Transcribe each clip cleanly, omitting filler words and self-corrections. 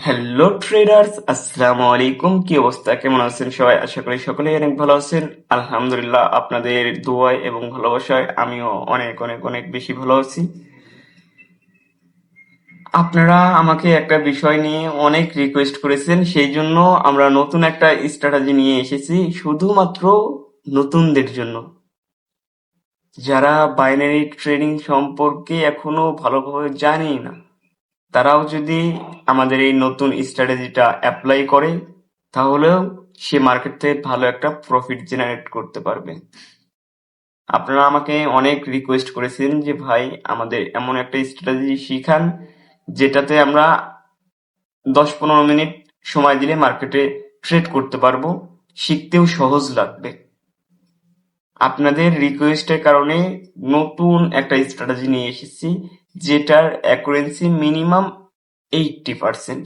Hello traders, আসসালামু আলাইকুম। কি অবস্থা, কেমন আছেন সবাই? আশা করি সকলেই অনেক ভালো আছেন। আলহামদুলিল্লাহ, আপনাদের দোয়ায় এবং ভালোবাসায় আমিও অনেক অনেক অনেক বেশি ভালো আছি। আপনারা আমাকে একটা বিষয় নিয়ে অনেক রিকোয়েস্ট করেছেন, সেই জন্য আমরা নতুন একটা স্ট্র্যাটেজি নিয়ে এসেছি শুধুমাত্র নতুনদের জন্য। যারা বাইনারি ট্রেডিং সম্পর্কে এখনো ভালোভাবে জানেই না, তারাও যদি আমাদের এই নতুন স্ট্র্যাটেজিটা অ্যাপ্লাই করে, তাহলেও সে মার্কেট থেকে ভালো একটা প্রফিট জেনারেট করতে পারবে। আপনারা আমাকে অনেক রিকোয়েস্ট করেছেন যে ভাই আমাদের এমন একটা স্ট্র্যাটেজি শিখান যেটাতে আমরা 10-15 মিনিট সময় দিলে মার্কেটে ট্রেড করতে পারবো, শিখতেও সহজ লাগবে। আপনাদের রিকোয়েস্টের কারণে নতুন একটা স্ট্র্যাটেজি নিয়ে এসেছি, যেটার অ্যাকুরেন্সি মিনিমাম 80%।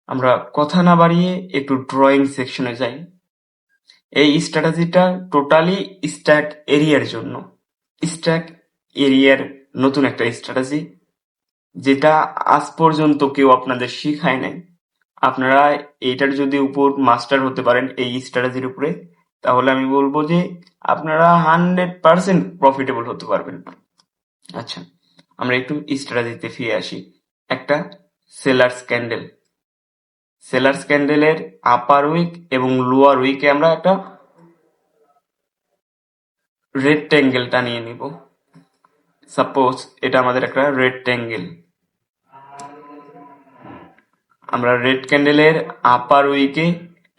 আমরা কথা না বাড়িয়ে একটু ড্রয়িং সেকশনে যাই। এই স্ট্র্যাটেজিটা টোটালি স্ট্যাক এরিয়ার জন্য। স্ট্যাক এরিয়ার নতুন একটা স্ট্র্যাটেজি, যেটা আজ পর্যন্ত কেউ আপনাদের শিখায় নাই। আপনারা এইটার যদি উপর মাস্টার হতে পারেন এই স্ট্র্যাটেজির উপরে, তাহলে আমি বলবো যে আপনারা 100% প্রফিটেবল হতে পারবেন। আচ্ছা, আমরা একটু স্ট্র্যাটেজিতে ফিরে আসি। একটা সেলার্স ক্যান্ডেল, সেলার্স ক্যান্ডেলের আপার উইক এবং লোয়ার উইকে আমরা একটা রেক্টেঙ্গেল টানিয়ে নিব। সাপোজ এটা আমাদের একটা রেক্টেঙ্গেল। আমরা রেড ক্যান্ডেলের আপার উইকে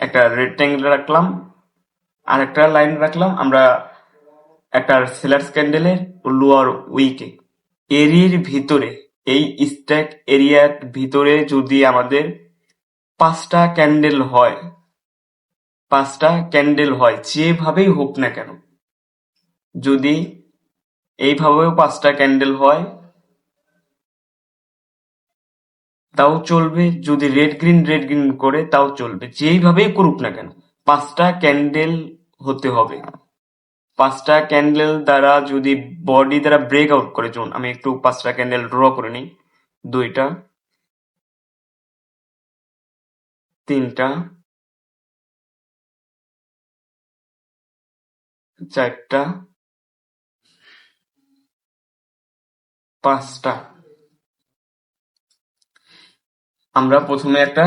একটা রেক্টেঙ্গেল রাখলাম, আর একটা লাইন রাখলাম আমরা একটা সেলার্স ক্যান্ডেলের লোয়ার উইকে। এরির ভিতরে, এই স্ট্যাক এরিয়ার ভিতরে যদি আমাদের পাঁচটা ক্যান্ডেল হয়, যেভাবেই হোক না কেন, যদি এইভাবেও পাঁচটা ক্যান্ডেল হয় তাও চলবে, যদি রেড গ্রিন করে তাও চলবে, যেইভাবেই করুক না কেন পাঁচটা ক্যান্ডেল হতে হবে। পাঁচটা ক্যান্ডেল দ্বারা যদি বডি দ্বারা ব্রেক আউট করে, যেমন আমি একটু পাঁচটা ক্যান্ডেল ড্র করে নিই। দুইটা, তিনটা, চারটা, পাঁচটা। আমরা প্রথমে একটা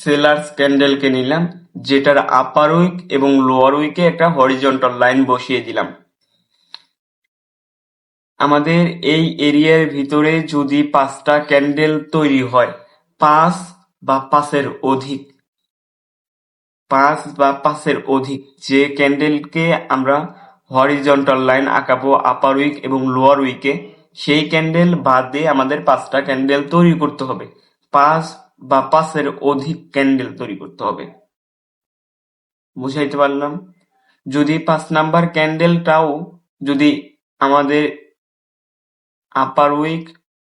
সেলার্স ক্যান্ডেলকে নিলাম, যেটার আপার উইক এবং লোয়ার উইকে একটা হরিজন্টাল লাইন বসিয়ে দিলাম। আমাদের এই এরিয়ার ভিতরে যদি পাঁচটা ক্যান্ডেল তৈরি হয়, পাঁচ বা পাঁচের অধিক, যে ক্যান্ডেলকে আমরা হরিজন্টাল লাইন আঁকাবো আপার উইক এবং লোয়ার উইকে, সেই ক্যান্ডেল বাদ দিয়ে আমাদের পাঁচটা ক্যান্ডেল তৈরি করতে হবে। পাঁচ বা পাঁচের অধিক ক্যান্ডেল তৈরি করতে হবে। বুঝাইতে পারলাম? যদি 5 নাম্বার ক্যান্ডেলটাও যদি আমাদের আপার উইক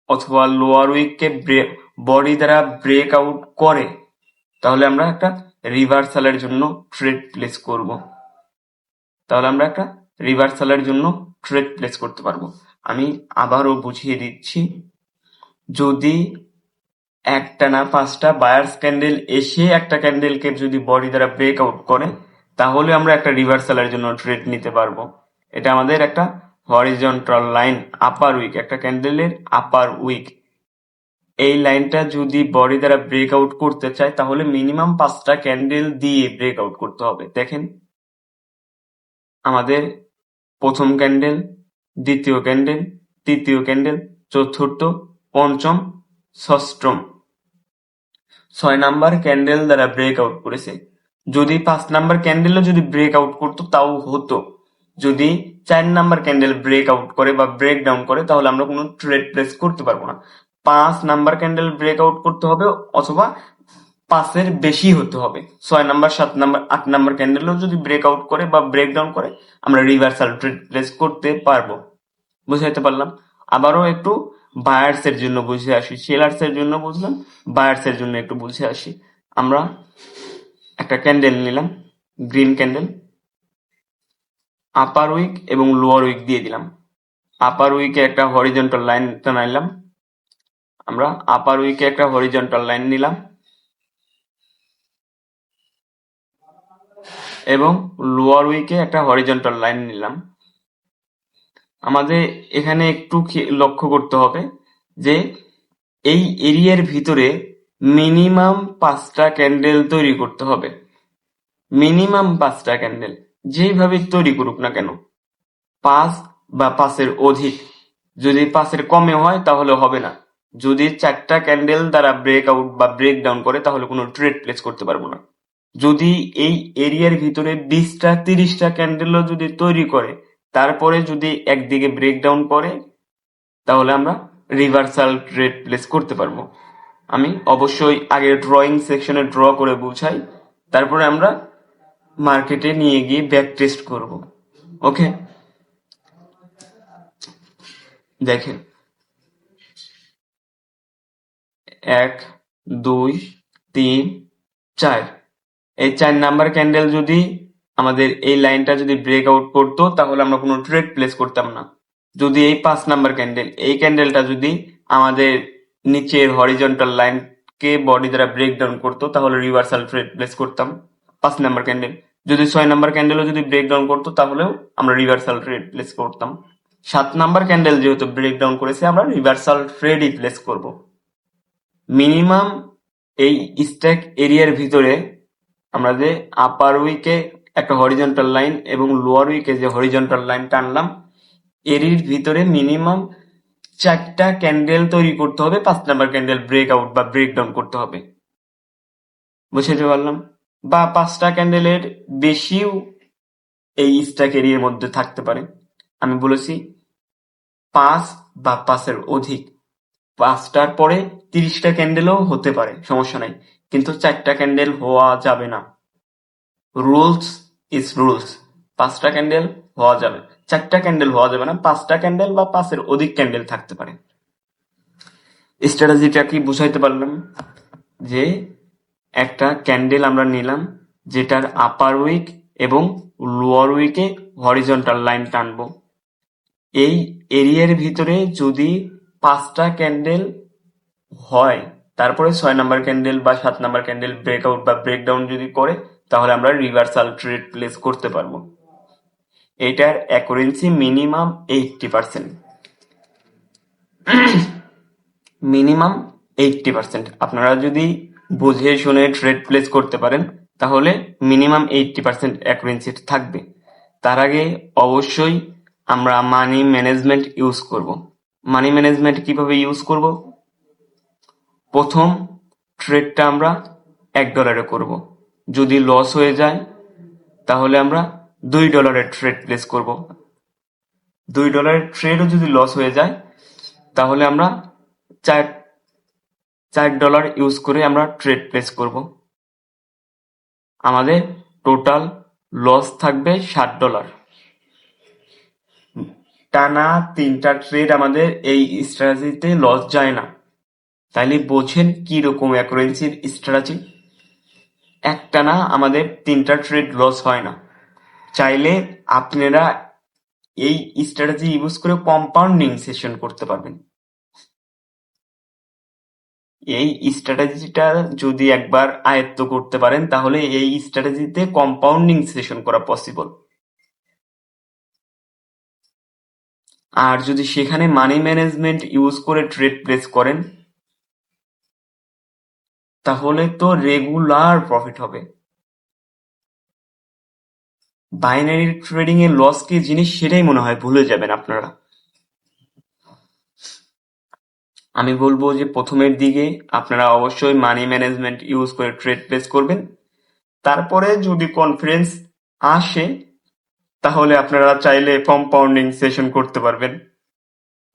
অথবা লোয়ার উইককে বডি দ্বারা ব্রেক আউট করে, তাহলে আমরা একটা রিভার্সালের জন্য ট্রেড প্লেস করব। করতে পারবো। আমি আবারও বুঝিয়ে দিচ্ছি, যদি একটানা পাঁচটা বায়ার্স ক্যান্ডেল এসে একটা ক্যান্ডেলকে যদি বডি দ্বারা ব্রেক আউট করে, তাহলে আমরা একটা রিভার্সালের জন্য ট্রেড নিতে পারবো। এটা আমাদের একটা হরিজন্টাল লাইন আপার উইক, একটা ক্যান্ডেলের আপার উইক। এই লাইনটা যদি বডি দ্বারা ব্রেক আউট করতে চায়, তাহলে মিনিমাম পাঁচটা ক্যান্ডেল দিয়ে ব্রেক আউট করতে হবে। দেখেন, আমাদের প্রথম ক্যান্ডেল, দ্বিতীয় ক্যান্ডেল, তৃতীয় ক্যান্ডেল, চতুর্থ, পঞ্চম, ষষ্ঠম, 6 নাম্বার ক্যান্ডেল দ্বারা ব্রেক আউট করেছে। যদি 5 নাম্বার ক্যান্ডেলও যদি ব্রেক আউট করতো তাও হতো। যদি 4 নাম্বার ক্যান্ডেল ব্রেক আউট করে বা ব্রেক ডাউন করে, তাহলে আমরা কোনো ট্রেড প্লেস করতে পারবো না। 5 নাম্বার ক্যান্ডেল ব্রেক আউট করতে হবে, অথবা 5-এর বেশি হতে হবে। 6 নাম্বার, 7 নাম্বার, 8 নাম্বার ক্যান্ডেলও যদি ব্রেক আউট করে বা ব্রেক ডাউন করে, আমরা রিভার্সাল ট্রেড প্লেস করতে পারবো। বুঝাইতে পারলাম? আবারও একটু বায়ার্স এর জন্য বুঝে আসি। সেলার্স এর জন্য বুঝলাম, বায়ার্স এর জন্য একটু বুঝে আসি। আমরা একটা ক্যান্ডেল নিলাম, গ্রিন ক্যান্ডেল, আপার উইক এবং লোয়ার উইক দিয়ে দিলাম। আপার উইকে একটা হরিজন্টাল লাইন টানাইলাম, আমরা আপার উইকে একটা হরিজন্টাল লাইন নিলাম এবং লোয়ার উইকে একটা হরিজন্টাল লাইন নিলাম। আমাদের এখানে একটু লক্ষ্য করতে হবে যে এই এরিয়ার ভিতরে মিনিমাম 5টা ক্যান্ডেল তৈরি করতে হবে। মিনিমাম 5টা ক্যান্ডেল যেইভাবে তৈরি করুক না কেন, 5 বা 5-এর অধিক। যদি 5-এর কমে হয় তাহলে হবে না। যদি 4টা ক্যান্ডেল দ্বারা ব্রেক আউট বা ব্রেক ডাউন করে তাহলে কোনো ট্রেড প্লেস করতে পারবো না। যদি এই এরিয়ার ভিতরে 20টা 30টা ক্যান্ডেলও যদি তৈরি করে তারপরে যদি একদিকে ব্রেক ডাউন করে তাহলে আমরা রিভার্সাল ট্রেড প্লেস করতে পারবো। আমি অবশ্যই আগে ড্রয়িং সেকশনে ড্র করে বুঝাই, তারপরে আমরা মার্কেটে নিয়ে গিয়ে ব্যাক টেস্ট করব। ওকে, দেখেন 1 2 3 4, এই 4 নাম্বার ক্যান্ডেল যদি আমাদের এই লাইনটা যদি ব্রেক আউট করতো তাহলে আমরা কোনো ট্রেড প্লেস করতাম না। যদি এই 5 নাম্বার ক্যান্ডেল, এই ক্যান্ডেলটা যদি আমাদের নিচের হরিজন্টাল লাইনকে বডি দ্বারা ব্রেক ডাউন করতো তাহলে রিভার্সাল ট্রেড প্লেস করতাম 5 নাম্বার ক্যান্ডেল। যদি 6 নাম্বার ক্যান্ডেলও যদি ব্রেক ডাউন করতো তাহলেও আমরা রিভার্সাল ট্রেড প্লেস করতাম। 7 নাম্বার ক্যান্ডেল যেহেতু ব্রেক ডাউন করেছে আমরা রিভার্সাল ট্রেডই প্লেস করব। মিনিমাম এই স্ট্যাক এরিয়ার ভিতরে আমরা যে আপার উইকে একটা হরিজন্টাল লাইন এবং লোয়ার উইকে যে হরিজন্টাল লাইন টানলাম, এরির ভিতরে মিনিমাম 4টা ক্যান্ডেল তৈরি করতে হবে। 5 নাম্বার ক্যান্ডেল ব্রেক আউট বা ব্রেক ডাউন করতে হবে। বুঝতে পারলাম? বা 5টা ক্যান্ডেলের বেশিও এই স্ট্যাক এরিয়ার মধ্যে থাকতে পারে। আমি বলেছি 5 বা 5-এর অধিক। 5টার পরে 30টা ক্যান্ডেলও হতে পারে, সমস্যা নাই, কিন্তু 4টা ক্যান্ডেল হওয়া যাবে না। Rules is rules. 5টা ক্যান্ডেল হওয়া যাবে, 4টা ক্যান্ডেল হওয়া যাবে না। 5টা ক্যান্ডেল বা 5-এর অধিক ক্যান্ডেল থাকতে পারে। স্ট্র্যাটেজিটা কি বুঝাইতে পারলাম? যে একটা ক্যান্ডেল আমরা নিলাম যেটার আপার উইক এবং লোয়ার উইকে হরিজন্টাল লাইন টানবো। এই এরিয়ার ভিতরে যদি 5টা ক্যান্ডেল হয় তারপরে 6 নাম্বার ক্যান্ডেল বা 7 নাম্বার ক্যান্ডেল ব্রেকআউট বা ব্রেকডাউন যদি করে তাহলে আমরা রিভার্সাল ট্রেড প্লেস করতে পারবো। এইটার অ্যাকুরেন্সি মিনিমাম 80%। মিনিমাম 80%। আপনারা যদি বুঝে শুনে ট্রেড প্লেস করতে পারেন তাহলে মিনিমাম 80% অ্যাকুরেন্সি থাকবে। তার আগে অবশ্যই আমরা মানি ম্যানেজমেন্ট ইউজ করব। মানি ম্যানেজমেন্ট কিভাবে ইউজ করব? প্রথম ট্রেডটা আমরা $1 করব। যদি লস হয়ে যায় তাহলে আমরা $2 ট্রেড প্লেস করব। $2 ট্রেডও যদি লস হয়ে যায় তাহলে আমরা $4 ইউজ করে আমরা ট্রেড প্লেস করব। আমাদের টোটাল লস থাকবে $60। টানা 3টা ট্রেড আমাদের এই স্ট্র্যাটেজিতে লস যায় না। তাইলে বোঝেন কি রকম অ্যাকুরেন্সির স্ট্র্যাটেজি। একটানা আমাদের 3টা ট্রেড লস হয় না। চাইলে আপনারা এই স্ট্র্যাটেজি ইউজ করে কম্পাউন্ডিং সেশন করতে পারবেন। এই স্ট্র্যাটেজিটা যদি একবার আয়ত্ত করতে পারেন তাহলে এই স্ট্র্যাটেজিতে কম্পাউন্ডিং সেশন করা পসিবল। আর যদি সেখানে মানি ম্যানেজমেন্ট ইউজ করে ট্রেড প্লেস করেন তাহলে তো রেগুলার প্রফিট হবে। বাইনারি ট্রেডিং এর লস কি জিনিস সেটাই মনে হয় ভুলে যাবেন আপনারা। আমি বলবো যে প্রথমের দিকে আপনারা অবশ্যই মানি ম্যানেজমেন্ট ইউজ করে ট্রেড প্লেস করবেন। তারপরে যদি কনফিডেন্স আসে তাহলে আপনারা চাইলে কম্পাউন্ডিং সেশন করতে পারবেন।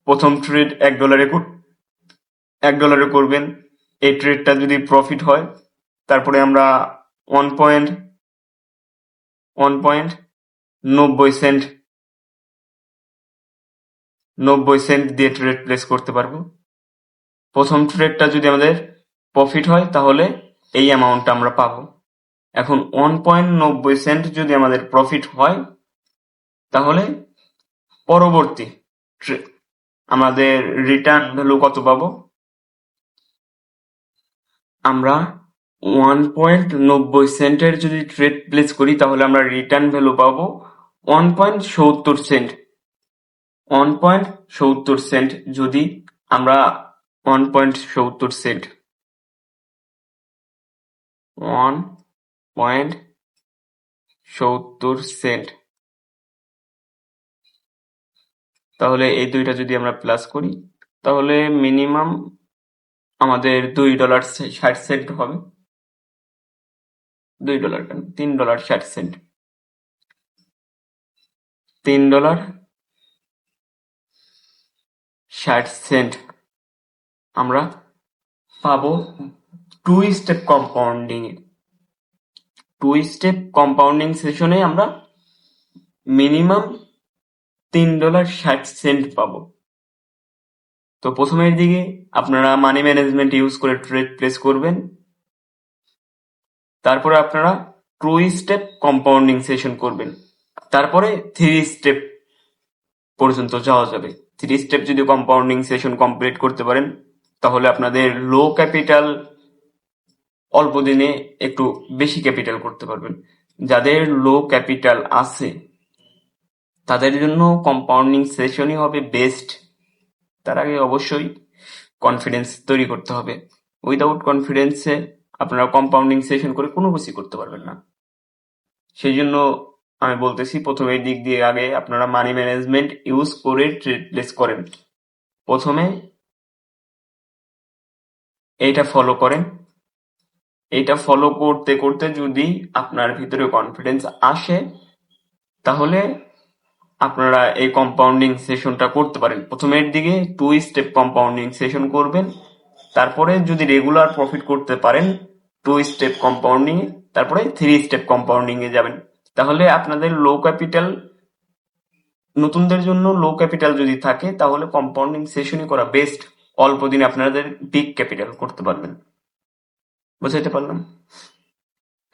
প্রথম ট্রেড $1 করবেন। এই ট্রেডটা যদি প্রফিট হয় তারপরে আমরা 1.90 সেন্ট দিয়ে ট্রেড প্লেস করতে পারবো। প্রথম ট্রেডটা যদি আমাদের প্রফিট হয় তাহলে এই অ্যামাউন্টটা আমরা পাবো। এখন 1.90 সেন্ট যদি আমাদের প্রফিট হয় তাহলে পরবর্তী আমাদের রিটার্ন ভ্যালু কত পাবো? আমরা 1.90 সেন্টের যদি ট্রেড প্লেস করি তাহলে আমরা রিটার্ন ভ্যালু পাবো 1.70 সেন্ট। 1.70 সেন্ট যদি আমরা 1.70 সেন্ট 1.70 সেন্ট তাহলে এই দুইটা যদি আমরা প্লাস করি তাহলে মিনিমাম আমাদের $2.60 হবে। $2 কেন, $3.60। $3.60 আমরা পাবো টু স্টেপ কম্পাউন্ডিং সেশনে আমরা মিনিমাম $3.60 পাবো। তো প্রথমের দিকে আপনারা মানি ম্যানেজমেন্ট ইউজ করে ট্রেড প্লেস করবেন, তারপরে আপনারা 2 স্টেপ কম্পাউন্ডিং সেশন করবেন, তারপরে 3 স্টেপ পর্যন্ত যাওয়া যাবে। 3 স্টেপ যদি কম্পাউন্ডিং সেশন কমপ্লিট করতে পারেন তাহলে আপনাদের লো ক্যাপিটাল অল্প দিনে একটু বেশি ক্যাপিটাল করতে পারবেন। যাদের লো ক্যাপিটাল আছে তাদের জন্য কম্পাউন্ডিং সেশনই হবে বেস্ট। তার আগে অবশ্যই কনফিডেন্স তৈরি করতে হবে। উইদাউট কনফিডেন্সে আপনারা কম্পাউন্ডিং সেশন করে কোনো কিছু করতে পারবেন না। সেই জন্য আমি বলতেছি প্রথমের দিক দিয়ে আগে আপনারা মানি ম্যানেজমেন্ট ইউজ করে ট্রেড প্লেস করেন। প্রথমে এইটা ফলো করেন। এইটা ফলো করতে করতে যদি আপনার ভিতরে কনফিডেন্স আসে তাহলে আপনারা এই কম্পাউন্ডিং সেশনটা করতে পারেন। প্রথমের দিকে 2 স্টেপ কম্পাউন্ডিং সেশন করবেন, তারপরে যদি রেগুলার প্রফিট করতে পারেন 2 স্টেপ কম্পাউন্ডিং, তারপরে 3 স্টেপ কম্পাউন্ডিং এ যাবেন। তাহলে আপনাদের লো ক্যাপিটাল, নতুনদের জন্য লো ক্যাপিটাল যদি থাকে তাহলে কম্পাউন্ডিং সেশনই করা বেস্ট। অল্প দিনে আপনাদের বিগ ক্যাপিটাল করতে পারবেন। বুঝাইতে পারলাম?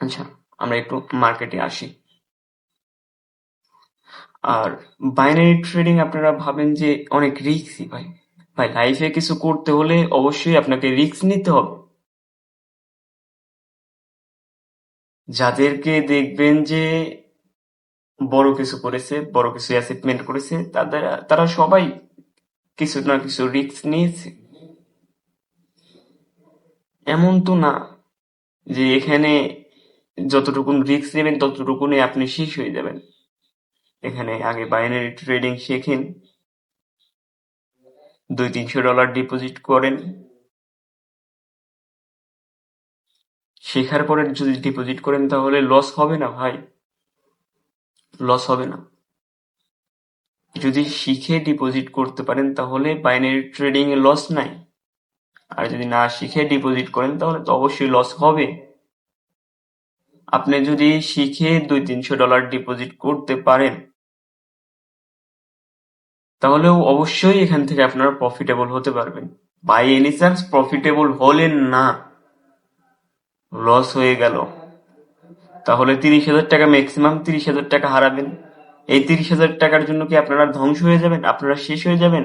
আচ্ছা, আমরা একটু মার্কেটে আসি। আর বাইনারি ট্রেডিং আপনারা ভাবেন যে অনেক রিস্কই। ভাই লাইফে কিছু করতে হলে অবশ্যই আপনাকে রিস্ক নিতে হবে। যাদেরকে দেখবেন যে বড় কিছু করেছে, বড় কিছু অ্যাচিভমেন্ট করেছে, তারা সবাই কিছু না কিছু রিস্ক নিয়েছে। এমন তো না যে এখানে যতটুকুন রিস্ক নেবেন ততটুকুনে আপনি শেষ হয়ে যাবেন। এখানে আগে বাইনারি ট্রেডিং শেখেন, $200-300 ডিপোজিট করেন। শেখার পরে যদি ডিপোজিট করেন তাহলে লস হবে না ভাই, লস হবে না। যদি শিখে ডিপোজিট করতে পারেন তাহলে বাইনারি ট্রেডিং এ লস নাই। আর যদি না শিখে ডিপোজিট করেন তাহলে তো অবশ্যই লস হবে। আপনি যদি শিখে $200-300 ডিপোজিট করতে পারেন তাহলেও অবশ্যই এখান থেকে আপনারা প্রফিটেবল হতে পারবেন। বাই এনি চান্স প্রফিটেবল হলেন না, লস হয়ে গেল, তাহলে $30,000 ম্যাক্সিমাম $30,000 হারাবেন। এই $30,000 জন্য কি আপনারা ধ্বংস হয়ে যাবেন, আপনারা শেষ হয়ে যাবেন?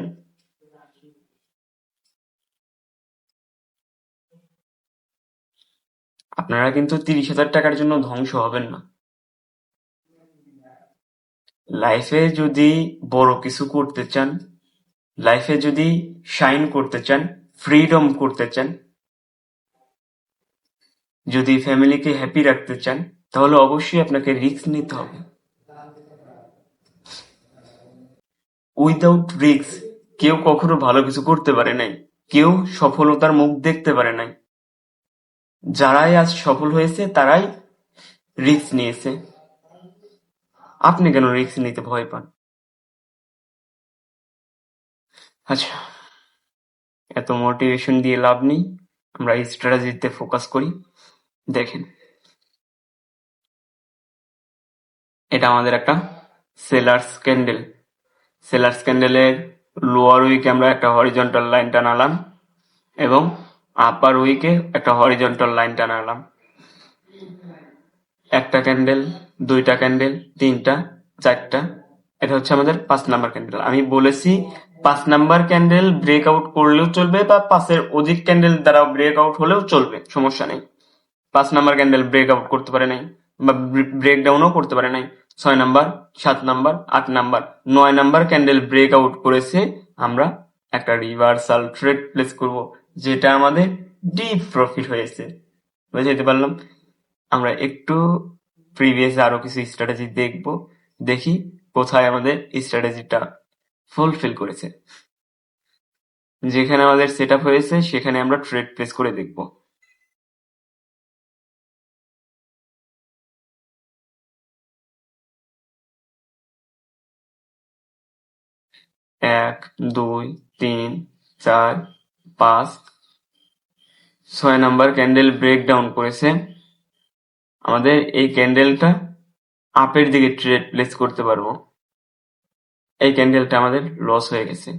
আপনারা কিন্তু $30,000 জন্য ধ্বংস হবেন না। লাইফে যদি বড় কিছু করতে চান, লাইফে যদি শাইন করতে চান, ফ্রিডম করতে চান, যদি ফ্যামিলিকে হ্যাপি রাখতে চান তাহলে অবশ্যই আপনাকে রিস্ক নিতে হবে। উইদাউট রিস্ক কেউ কখনো ভালো কিছু করতে পারে নাই, কেউ সফলতার মুখ দেখতে পারে নাই। যারাই আজ সফল হয়েছে তারাই রিস্ক নিয়েছে। আপনি কেন রিস্ক নিতে ভয় পান? আচ্ছা, এত মোটিভেশন দিয়ে লাভ নেই, আমরা স্ট্র্যাটেজিতে ফোকাস করি। দেখেন, এটা আমাদের একটা সেলার্স ক্যান্ডেল। সেলার্স ক্যান্ডেলের লোয়ার উইকে আমরা একটা হরিজন্টাল লাইন টানালাম এবং আপার উইকে একটা হরিজন্টাল লাইন টানালাম। একটা ক্যান্ডেল, দুইটা ক্যান্ডেল, তিনটা, চারটা, এটা হচ্ছে আমাদের 5 নাম্বার ক্যান্ডেল। আমি বলেছি 5 নাম্বার ক্যান্ডেল ব্রেকআউট করলেও চলবে বা 5 এর অধিক ক্যান্ডেল দ্বারা ব্রেকআউট হলেও চলবে, সমস্যা নেই। 5 নাম্বার ক্যান্ডেল ব্রেকআউট করতে পারে নাই বা ব্রেকডাউনও করতে পারে নাই, 6 number, 7 number, 8 number, 9 number candle breakout করেছে, আমরা একটা রিভার্সাল ট্রেড প্লেস করব, যেটা আমাদের ডিপ প্রফিট হয়েছে। বুঝতে পারলাম। আমরা একটু প্রিভিয়াস আরো কিছু স্ট্র্যাটেজি দেখব, দেখি কোথায় আমাদের স্ট্র্যাটেজিটা ফুলফিল করেছে। যেখানে আমাদের সেট আপ হয়েছে সেখানে আমরা ট্রেড প্লেস করে দেখব। এক, দুই, তিন, চার, 5, 6 নাম্বার ক্যান্ডেল ব্রেকডাউন করেছে। আমাদের এই ক্যান্ডেলটা আপের দিকে ট্রেড প্লেস করতে পারবো। এই ক্যান্ডেলটা আমাদের লস হয়ে গেছে।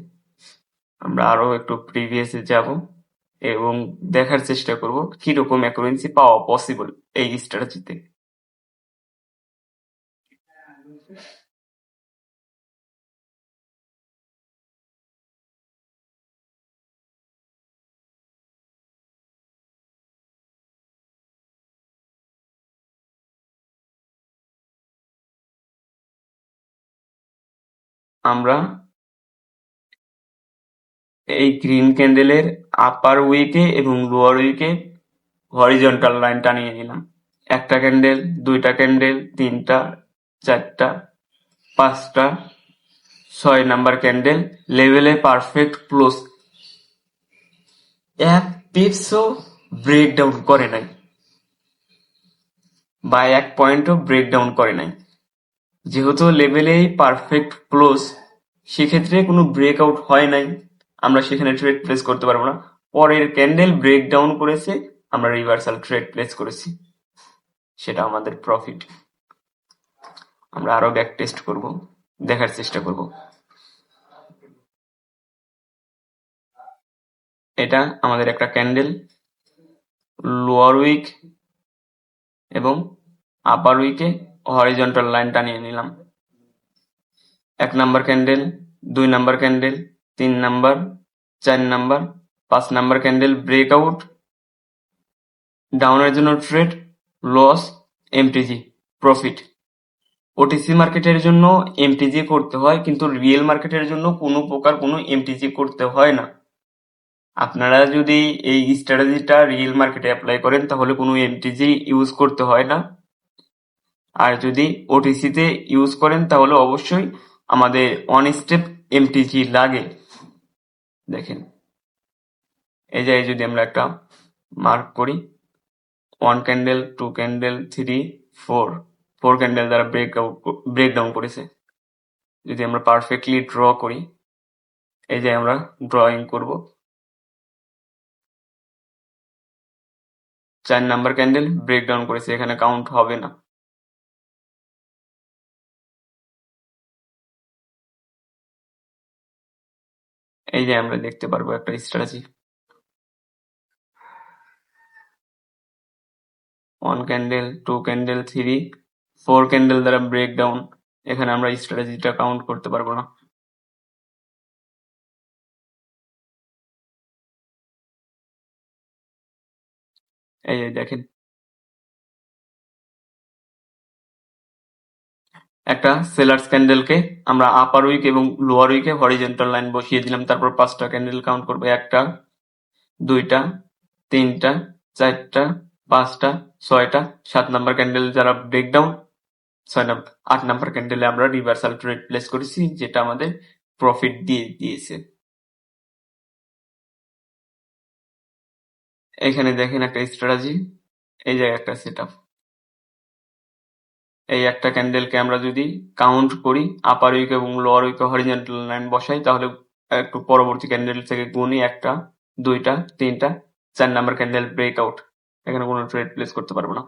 আমরা আরো একটু প্রিভিয়াসে যাব এবং দেখার চেষ্টা করব কিরকম অ্যাকুরেন্সি পাওয়া পসিবল এই স্ট্র্যাটেজিতে। আমরা এই গ্রিন ক্যান্ডেলের আপার উইকে এবং লোয়ার উইকে হরিজন্টাল লাইন টানিয়ে নিলাম। একটা ক্যান্ডেল, দুইটা ক্যান্ডেল, তিনটা, চারটা, 5টা, 6 নাম্বার ক্যান্ডেল লেভেলে পারফেক্ট ক্লোজ। এক পিপসও ব্রেকডাউন করে নাই বা 1 পয়েন্টও ব্রেকডাউন করে নাই। যেহেতু লেভেলেই পারফেক্ট ক্লোজ, সেক্ষেত্রে কোনো ব্রেকআউট হয় নাই, আমরা সেখানে ট্রেড প্লেস করতে পারবো না। পরের ক্যান্ডেল ব্রেকডাউন করেছে, আমরা রিভার্সাল ট্রেড প্লেস করেছি, সেটা আমাদের প্রফিট। আমরা আরো ব্যাক টেস্ট করব, দেখার চেষ্টা করব। এটা আমাদের একটা ক্যান্ডেল, লোয়ার উইক এবং আপার উইকে হরিজন্টাল লাইন টানিয়ে নিলাম। 1 number candle, 2 number candle, 3 number, 4 number, 5 number candle breakout, ডাউনের জন্য trade, loss, MTG, profit. OTC মার্কেটের জন্য এমটিজি করতে হয়, কিন্তু রিয়েল মার্কেটের জন্য কোনো প্রকার কোনো এমটিজি করতে হয় না। আপনারা যদি এই স্ট্র্যাটেজিটা রিয়েল মার্কেটে অ্যাপ্লাই করেন তাহলে কোনো এমটিজি ইউজ করতে হয় না। আর যদি ওটিসিতে ইউজ করেন তাহলে অবশ্যই আমাদের অন স্টেপ এমটিজি লাগে। দেখেন, এই যে যদি আমরা একটা মার্ক করি, 1 ক্যান্ডেল, 2 ক্যান্ডেল, 3, 4 ক্যান্ডেল দ্বারা ব্রেকডাউন করেছে। যদি আমরা পারফেক্টলি ড্র করি, এই যে আমরা ড্রয়িং করব, 4 নাম্বার ক্যান্ডেল ব্রেকডাউন করেছে, এখানে কাউন্ট হবে না। এই যে আমরা দেখতে পারবো একটা স্ট্র্যাটেজি, 1 ক্যান্ডেল, 2 ক্যান্ডেল, 3, 4 ক্যান্ডেল দ্বারা ব্রেকডাউন। এখানে আমরা স্ট্র্যাটেজিটা কাউন্ট করতে পারবো না। এই যে দেখেন, একটা সেলার্স ক্যান্ডেলকে আমরা আপার উইক এবং লোয়ার উইকে হরিজন্টাল লাইন বসিয়ে দিলাম। তারপর 5টা ক্যান্ডেল কাউন্ট করবো, 1টা, 2টা, 3টা, 4টা, 5টা, 6টা, 7 নাম্বার ক্যান্ডেল যারা ব্রেকডাউন, 8 নাম্বার ক্যান্ডেলে আমরা রিভার্সাল ট্রেড প্লেস করেছি, যেটা আমাদের প্রফিট দিয়ে দিয়েছে। এখানে দেখেন একটা স্ট্র্যাটেজি, এই যে একটা সেটআপ। এই একটা ক্যান্ডেলকে আমরা যদি কাউন্ট করি, আপার উইক এবং লোয়ার উইকে হরিজন্টাল লাইন বসাই, তাহলে একটু পরবর্তী ক্যান্ডেল থেকে গুনি 1টা, 2টা, 3টা, 4 নাম্বার ক্যান্ডেল ব্রেকআউট। এখানে কোনো ট্রেড প্লেস করতে পারবো না।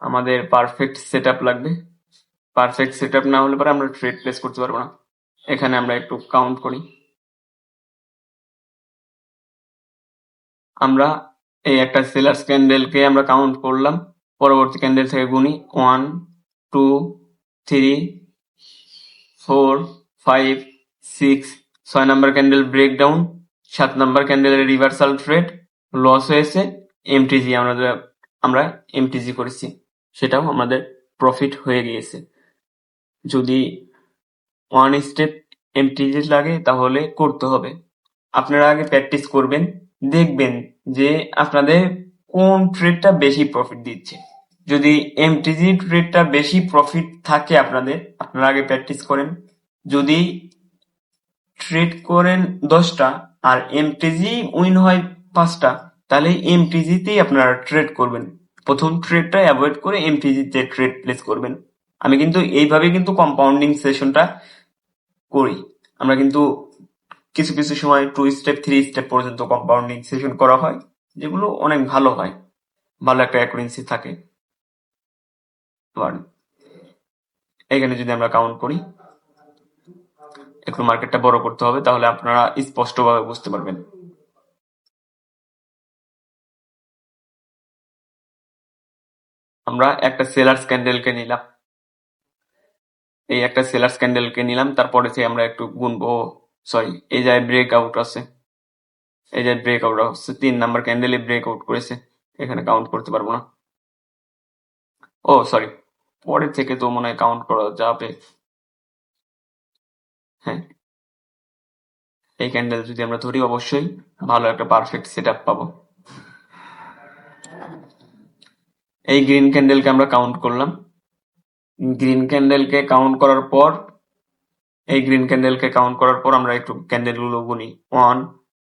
আমাদের পারফেক্ট সেটআপ লাগবে। পারফেক্ট সেটআপ না হলে পরে আমরা ট্রেড প্লেস করতে পারবো না। এখানে আমরা একটু কাউন্ট করি, আমরা এই একটা সেলার্স ক্যান্ডেলকে আমরা কাউন্ট করলাম, পরবর্তী ক্যান্ডেল থেকে গুনি 1, 2, 3, 4, 5, 6, 6 নাম্বার ক্যান্ডেল ব্রেকডাউন, 7 নাম্বার ক্যান্ডেলের রিভার্সাল ট্রেড, লস হয়েছে, এমটিজি আমরা এমটিজি করেছি, সেটাও আমাদের প্রফিট হয়ে গিয়েছে। যদি ওয়ান স্টেপ এমটিজি লাগে তাহলে করতে হবে। আপনারা আগে প্র্যাকটিস করবেন, দেখবেন যে আপনাদের কোন ট্রেডটা বেশি প্রফিট দিচ্ছে। যদি এমটিজি ট্রেডটা বেশি প্রফিট থাকে আপনারা আগে প্র্যাকটিস করেন। যদি ট্রেড করেন 10টা আর এমটিজি উইন হয় 5টা, তাহলে এমটিজিতেই আপনারা ট্রেড করবেন। প্রথম ট্রেডটা অ্যাভয়েড করে এমটিজিতে ট্রেড প্লেস করবেন। আমি কিন্তু এইভাবে কিন্তু কম্পাউন্ডিং সেশনটা করি। আমরা কিন্তু কিছু কিছু সময় 2 স্টেপ 3 স্টেপ পর্যন্ত কম্পাউন্ডিং সেশন করা হয়, যেগুলো অনেক ভালো হয়, ভালো একটা অ্যাকুরেন্সি থাকে। আবার এখানে যদি আমরা কাউন্ট করি, একটু মার্কেটটা বড় করতে হবে, তাহলে আপনারা স্পষ্টভাবে বুঝতে পারবেন। আমরা একটা সেলার্স ক্যান্ডেলকে নিলাম, এই একটা সেলার্স ক্যান্ডেলকে নিলাম, তারপরে আমরা একটু গুনবো। সরি, এই যে ব্রেকআউট আছে, এই যে ব্রেকআউট হচ্ছে 3 নাম্বার ক্যান্ডেলে ব্রেকআউট করেছে, এখানে কাউন্ট করতে পারবো না। ও সরি, পরের থেকে তো মনে হয় কাউন্ট করা যাবে। হ্যাঁ, এই ক্যান্ডেল যদি আমরা ধরি অবশ্যই ভালো একটা পারফেক্ট সেটআপ পাবো। এই গ্রিন ক্যান্ডেলকে আমরা কাউন্ট করলাম। গ্রিন ক্যান্ডেলকে কাউন্ট করার পর আমরা একটু ক্যান্ডেলগুলো গুনি। 1,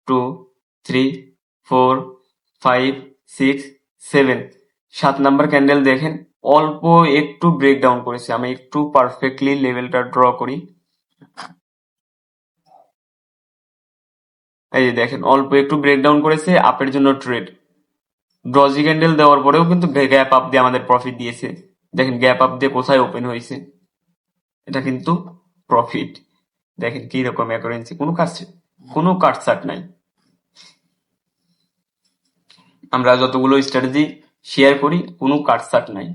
2, 3, 4, 5, 6, 7, 7 নাম্বার ক্যান্ডেল দেখেন অল্প একটু ব্রেকডাউন করেছে। আমি একটু পারফেক্টলি লেভেলটা ড্র করি। এই যে দেখেন অল্প একটু ব্রেকডাউন করেছে, আপের জন্য ট্রেড। ডজি ক্যান্ডেল দেওয়ার পরেও কিন্তু গ্যাপ আপ দিয়ে আমাদের প্রফিট দিয়েছে। দেখেন গ্যাপ আপ দিয়ে কোথায় ওপেন হয়েছে, এটা কিন্তু প্রফিট। দেখেন কি রকম অ্যাকুরেন্সি, কোনো কাটছাট নাই। আমরা যতগুলো স্ট্র্যাটেজি শেয়ার করি কোনো কাটছাট নাই।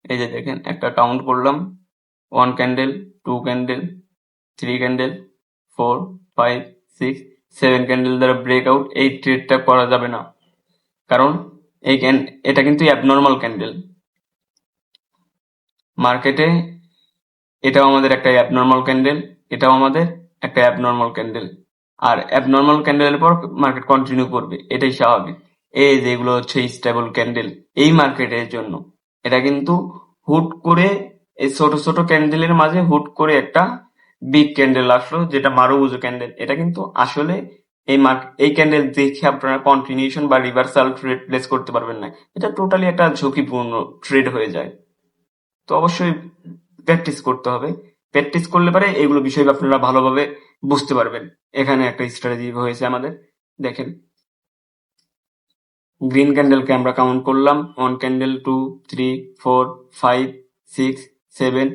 এই যে দেখেন একটা কাউন্ট করলাম, 1 ক্যান্ডেল, 2 ক্যান্ডেল, 3 ক্যান্ডেল, 4, 5, 6, 7 ক্যান্ডেল দ্বারা ব্রেকআউট। এই ট্রেডটা করা যাবে না, কারণ এটা কিন্তু অ্যাবনর্মাল ক্যান্ডেল। মার্কেটে এটাও আমাদের একটা অ্যাবনর্মাল ক্যান্ডেল, এটাও আমাদের একটা অ্যাবনর্মাল ক্যান্ডেল, আর অ্যাবনর্মাল ক্যান্ডেলের পর মার্কেট কন্টিনিউ করবে, এটাই স্বাভাবিক। এই যেগুলো হচ্ছে স্টেবল ক্যান্ডেল এই মার্কেটের জন্য, এটা কিন্তু হুট করে এই ছোট ছোট ক্যান্ডেলের মাঝে হুট করে একটা বিগ ক্যান্ডেল আসলো, যেটা মারুবুজু ক্যান্ডেল। এটা কিন্তু আসলে এই ক্যান্ডেল দেখে আপনারা কন্টিনিউশন বা রিভার্সাল ট্রেড প্লেস করতে পারবেন না, এটা টোটালি একটা ঝুঁকিপূর্ণ ট্রেড হয়ে যায়। তো অবশ্যই প্র্যাকটিস করতে হবে। প্র্যাকটিস করলে পারে এগুলো বিষয় আপনারা ভালোভাবে বুঝতে পারবেন। এখানে একটা স্ট্র্যাটেজি হয়েছে আমাদের, দেখেন গ্রিন ক্যান্ডেলকে আমরা কাউন্ট করলাম, 1 candle, 2, 3, 4, 5, 6, 7,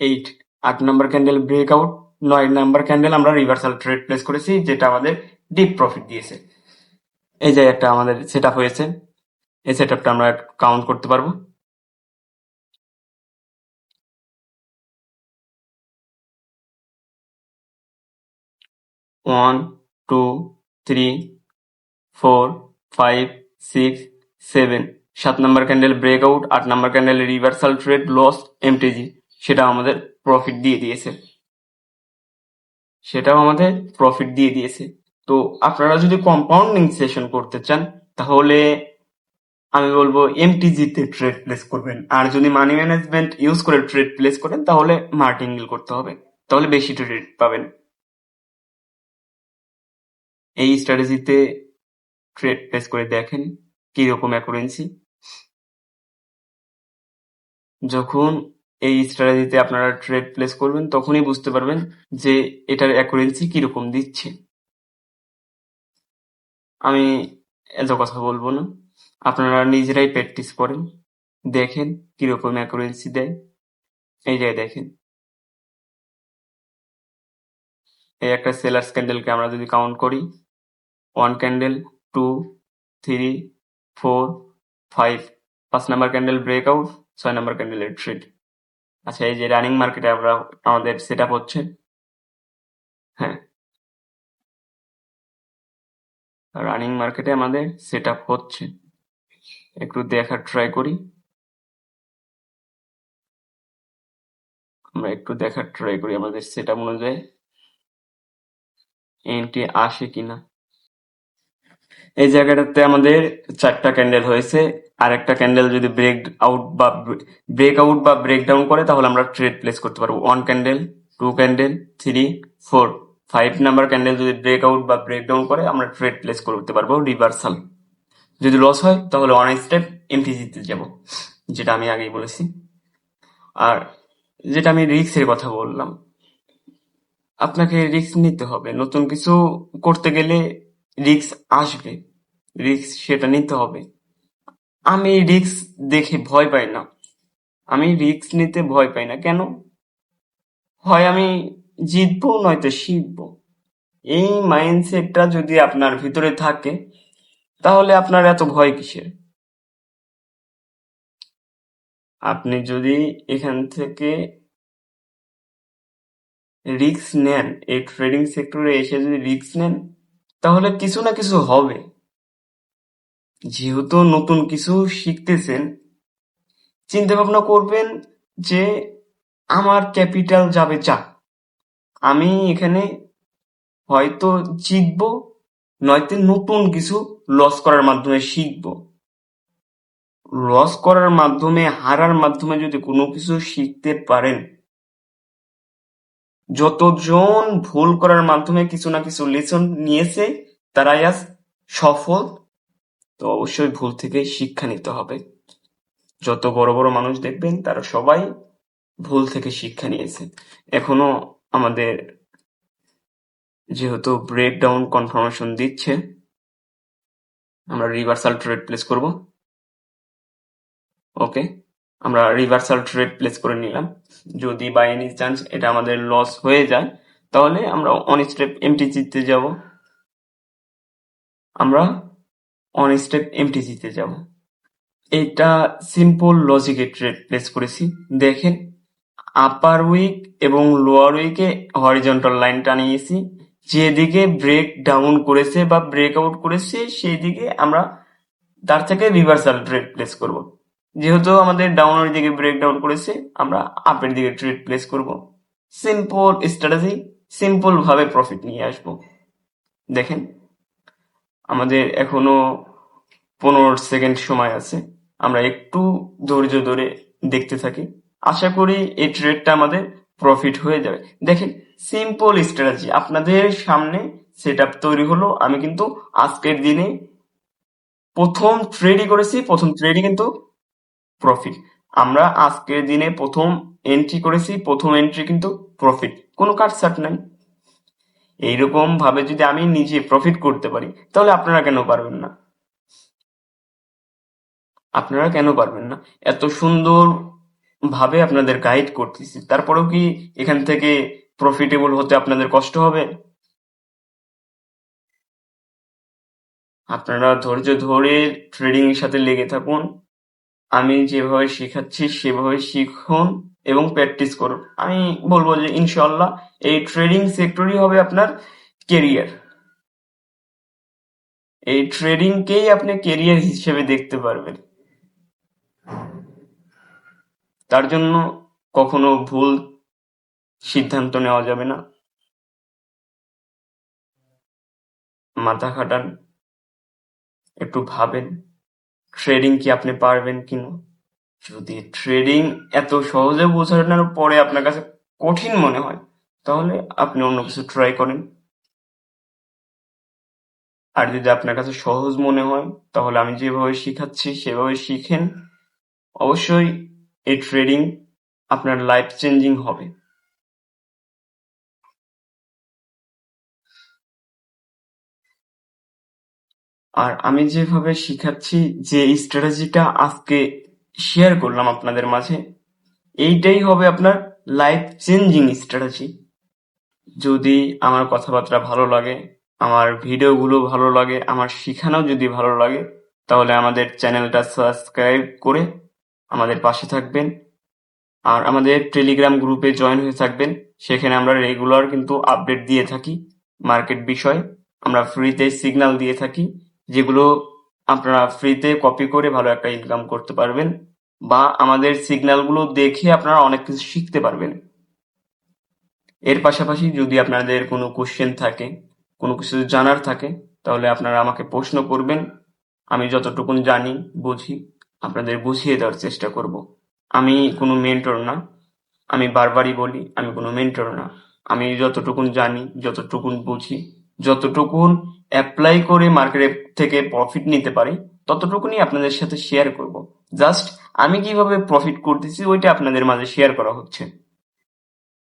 8, 8 number candle breakout, 9 number candle আমরা রিভার্সাল ট্রেড প্লেস করেছি, যেটা আমাদের ডিপ প্রফিট দিয়েছে। এই যে একটা আমাদের সেট আপ হয়েছে, এই সেট আপটা আমরা কাউন্ট করতে পারবো। 1, 2, 3, 4, 5, 6, 7, 7 number candle breakout, 8 number candle reversal trade loss MTG, সেটাও আমাদের প্রফিট দিয়ে দিয়েছে। তো আপনারা যদি কম্পাউন্ডিং সেশন করতে চান তাহলে আমি বলবো এমটিজি তে ট্রেড প্লেস করবেন, আর যদি মানি ম্যানেজমেন্ট ইউজ করে ট্রেড প্লেস করেন তাহলে মার্টিঙ্গেল করতে হবে, তাহলে বেশি ট্রেড পাবেন। এই স্ট্র্যাটেজিতে ট্রেড প্লেস করে দেখেন কিরকম অ্যাকুরেন্সি। যখন এই স্ট্র্যাটেজিতে আপনারা ট্রেড প্লেস করবেন তখনই বুঝতে পারবেন যে এটার অ্যাকুরেন্সি কিরকম দিচ্ছে। আমি এত কথা বলবো না, আপনারা নিজেরাই প্র্যাকটিস করেন, দেখেন কিরকম অ্যাকুরেন্সি দেয়। এই যে দেখেন, এই একটা সেলার্স ক্যান্ডেলকে আমরা যদি কাউন্ট করি, 1 candle, 2, 3, 4, 5 number candle breakout, 6 number ক্যান্ডেলের ট্রেড। আচ্ছা, এই যে রানিং মার্কেটে আমাদের সেট আপ হচ্ছে। হ্যাঁ, রানিং মার্কেটে আমাদের সেট আপ হচ্ছে, একটু দেখার ট্রাই করি। আমরা একটু দেখার ট্রাই করি আমাদের সেট আপ অনুযায়ী এন্ট্রি আসে কিনা। এই জায়গাটাতে আমাদের 4টা ক্যান্ডেল হয়েছে, আর একটা ক্যান্ডেল যদি ব্রেকআউট বা ব্রেকডাউন করে তাহলে আমরা ট্রেড প্লেস করতে পারবো। 1 ক্যান্ডেল, 2 ক্যান্ডেল, 3, 4, 5 নাম্বার ক্যান্ডেল যদি ব্রেকআউট বা ব্রেকডাউন করে আমরা ট্রেড প্লেস করতে পারবো রিভার্সাল। যদি লস হয় তাহলে 1 স্টেপ এমটিজিতে যাব, যেটা আমি আগেই বলেছি। আর যেটা আমি রিস্কের কথা বললাম, আপনাকে রিস্ক নিতে হবে। নতুন কিছু করতে গেলে রিস্ক আসবে, রিস্ক সেটা নিতে হবে। আমি রিস্ক দেখে ভয় পাই না, আমি রিস্ক নিতে ভয় পাই না। কেন? হয় আমি জিতবো নয়তো শিখবো। এই মাইন্ডসেটটা যদি আপনার ভিতরে থাকে তাহলে আপনার এত ভয় কিসের? আপনি যদি এখান থেকে রিস্ক নেন, এই ট্রেডিং সেক্টরে এসে যদি রিস্ক নেন তাহলে কিছু না কিছু হবে। যেহেতু নতুন কিছু শিখতেছেন, চিন্তা ভাবনা করবেন যে আমার ক্যাপিটাল যাবে যাক, আমি এখানে হয়তো জিতবো নয়তো নতুন কিছু লস করার মাধ্যমে শিখবো। লস করার মাধ্যমে, হারার মাধ্যমে যদি কোনো কিছু শিখতে পারেন, যতজন ভুল করার মাধ্যমে কিছু না কিছু লেসন নিয়েছে তারাই আজ সফল। তো অবশ্যই ভুল থেকে শিক্ষা নিতে হবে। যত বড় বড় মানুষ দেখবেন তারা সবাই ভুল থেকে শিক্ষা নিয়েছে। এখনো আমাদের যেহেতু ব্রেকডাউন কনফার্মেশন দিচ্ছে, আমরা রিভার্সাল ট্রেড প্লেস করব। ওকে, আমরা রিভার্সাল ট্রেড প্লেস করে নিলাম। যদি বাই এনি চান্স এটা আমাদের লস হয়ে যায় তাহলে আমরা অন স্টেপ এমটিজিতে যাব। আমরা অন স্টেপ এমটিজিতে যাব। এটা সিম্পল লজিকে ট্রেড প্লেস করেছি। দেখেন, আপার উইক এবং লোয়ার উইকে হরিজন্টাল লাইন টানিয়েছি। যেদিকে ব্রেক ডাউন করেছে বা ব্রেকআউট করেছে সেই দিকে আমরা তার থেকে রিভার্সাল ট্রেড প্লেস করব। যেহেতু আমাদের ডাউনের দিকে ব্রেক ডাউন করেছে, আমরা আপের দিকে ট্রেড প্লেস করব। সিম্পল স্ট্র্যাটেজি, সিম্পল ভাবে প্রফিট নিয়ে আসব। দেখেন, আমাদের এখনো 15 সেকেন্ড সময় আছে, আমরা একটু ধৈর্য ধরে দেখতে থাকি। আশা করি এই ট্রেডটা আমাদের প্রফিট হয়ে যাবে। দেখেন, সিম্পল স্ট্র্যাটেজি আপনাদের সামনে সেট আপ তৈরি হলো। আমি কিন্তু আজকের দিনে প্রথম ট্রেডই করেছি, প্রথম ট্রেডই কিন্তু প্রফিট। আমরা আজকের দিনে প্রথম এন্ট্রি করেছি, প্রথম এন্ট্রি কিন্তু প্রফিট, কোনো কাটছাট নাই। এইরকম ভাবে যদি আমি নিজে প্রফিট করতে পারি তাহলে আপনারা কেন পারবেন না? আপনারা কেন পারবেন না? এত সুন্দর ভাবে আপনাদের গাইড করতেছি, তারপরেও কি এখান থেকে প্রফিটেবল হতে আপনাদের কষ্ট হবে? আপনারা ধৈর্য ধরে ট্রেডিং এর সাথে লেগে থাকুন। আমি যেভাবে শেখাচ্ছি সেভাবে শিখুন এবং প্র্যাকটিস করুন। আমি বলবো যে ইনশাল্লাহ এই ট্রেডিং সেক্টরই হবে আপনার কেরিয়ার। এই ট্রেডিংকেই আপনি কেরিয়ার হিসেবে দেখতে পারবেন। তার জন্য কখনো ভুল সিদ্ধান্ত নেওয়া যাবে না। মাথা খাটান, একটু ভাবেন ট্রেডিং কি আপনি পারবেন কিনা। যদি ট্রেডিং এত সহজে বোঝানোর পরে আপনার কাছে কঠিন মনে হয় তাহলে আপনি অন্য কিছু ট্রাই করেন। আর যদি আপনার কাছে সহজ মনে হয় তাহলে আমি যেভাবে শিখাচ্ছি সেভাবে শিখেন। অবশ্যই এই ট্রেডিং আপনার লাইফ চেঞ্জিং হবে। আর আমি যেভাবে শিখাচ্ছি, যে স্ট্র্যাটেজিটা আজকে শেয়ার করলাম আপনাদের মাঝে, এইটাই হবে আপনার লাইফ চেঞ্জিং স্ট্র্যাটেজি। যদি আমার কথাবার্তা ভালো লাগে, আমার ভিডিওগুলো ভালো লাগে, আমার শিখানো যদি ভালো লাগে তাহলে আমাদের চ্যানেলটা সাবস্ক্রাইব করে আমাদের পাশে থাকবেন। আর আমাদের টেলিগ্রাম গ্রুপে জয়েন হয়ে থাকবেন। সেখানে আমরা রেগুলার কিন্তু আপডেট দিয়ে থাকি মার্কেট বিষয়ে। আমরা ফ্রিতে সিগন্যাল দিয়ে থাকি, যেগুলো আপনারা ফ্রিতে কপি করে ভালো একটা ইনকাম করতে পারবেন, বা আমাদের সিগন্যালগুলো দেখে আপনারা অনেক কিছু শিখতে পারবেন। এর পাশাপাশি যদি আপনাদের কোনো কোশ্চেন থাকে, কোনো কিছু জানার থাকে, তাহলে আপনারা আমাকে প্রশ্ন করবেন। আমি যতটুকুন জানি, বুঝি, আপনাদের বুঝিয়ে দেওয়ার চেষ্টা করব। আমি কোনো মেন্টর না, আমি বারবারই বলি, আমি কোনো মেন্টর না। আমি যতটুকুন জানি, যতটুকুন বুঝি, যতটুকুন অ্যাপ্লাই করে মার্কেট থেকে প্রফিট নিতে পারি, ততটুকুনি আপনাদের সাথে শেয়ার করব। জাস্ট আমি কিভাবে প্রফিট করতেছি ওইটা আপনাদের মাঝে শেয়ার করা হচ্ছে।